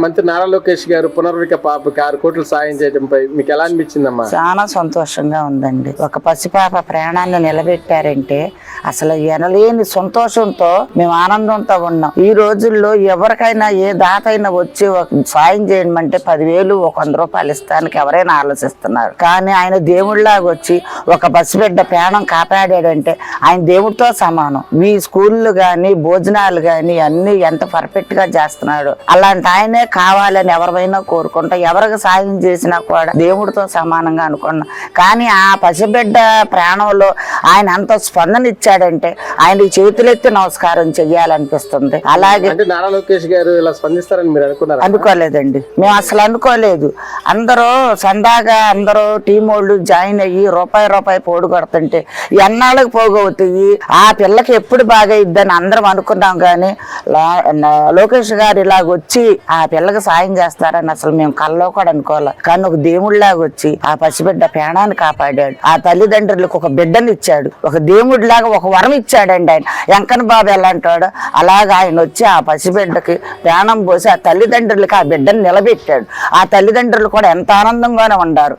మంత్రి నారా లోకేష్ గారు పునర్విక పాపకి 6 కోట్లు సాయం చేయడంపై మీకు ఎలా అనిపించిందమ్మా? చాలా సంతోషంగా ఉందండి. ఒక పసిపాప ప్రాణాన్ని నిలబెట్టారంటే అసలు ఎనలేని సంతోషంతో మేము ఆనందంతో ఉన్నాం. ఈ రోజుల్లో ఎవరికైనా ఏ దాత అయినా వచ్చి సాయం చేయమంటే 10,000 100 రూపాయలు ఇస్తానికి ఎవరైనా ఆలోచిస్తున్నారు. కానీ ఆయన దేవుళ్ళలాగా వచ్చి ఒక పసిబిడ్డ ప్రాణం కాపాడాడంటే ఆయన దేవుడితో సమానం. ఈ స్కూళ్ళు గాని భోజనాలు గాని అన్ని ఎంత పర్ఫెక్ట్ గా చేస్తున్నాడు. అలాంటి ఆయనే కావాలని ఎవరైనా కోరుకుంటా, ఎవరికి సాయం చేసినా కూడా దేవుడితో సమానంగా అనుకున్నాం. కానీ ఆ పసిబిడ్డ ప్రాణంలో ఆయన అంత స్పందన ఇచ్చాడంటే ఆయనకి చేతులెత్తి నమస్కారం చెయ్యాలనిపిస్తుంది. అలాగే నారా లోకేష్ గారు ఇలా స్పందిస్తారని మీరు అనుకున్నారు? అనుకోలేదండి, మేము అసలు అనుకోలేదు. అందరూ సందాగా అందరూ టీం వాళ్ళు జాయిన్ అయ్యి రూపాయి పోడు కొడుతుంటే ఎన్నాళ్ళకి పోగవుతాయి, ఆ పిల్లకి ఎప్పుడు బాగా ఇద్దని అందరం అనుకున్నాం. కానీ లోకేష్ గారు ఇలాగ వచ్చి ఆ పిల్లకి సాయం చేస్తారని అసలు మేము కల్లో కూడా అనుకోవాలి. కానీ ఒక దేవుడిలాగా వచ్చి ఆ పసిబిడ్డ ప్రాణాన్ని కాపాడాడు. ఆ తల్లిదండ్రులకు ఒక బిడ్డని ఇచ్చాడు. ఒక దేవుడిలాగా ఒక వరం ఇచ్చాడండి ఆయన. వెంకన్న బాబు ఎలా అంటాడు అలాగా ఆయన వచ్చి ఆ పసిబిడ్డకి ప్రాణం పోసి ఆ తల్లిదండ్రులకి ఆ బిడ్డని నిలబెట్టాడు. ఆ తల్లిదండ్రులు కూడా ఎంత ఆనందంగానే ఉన్నారు.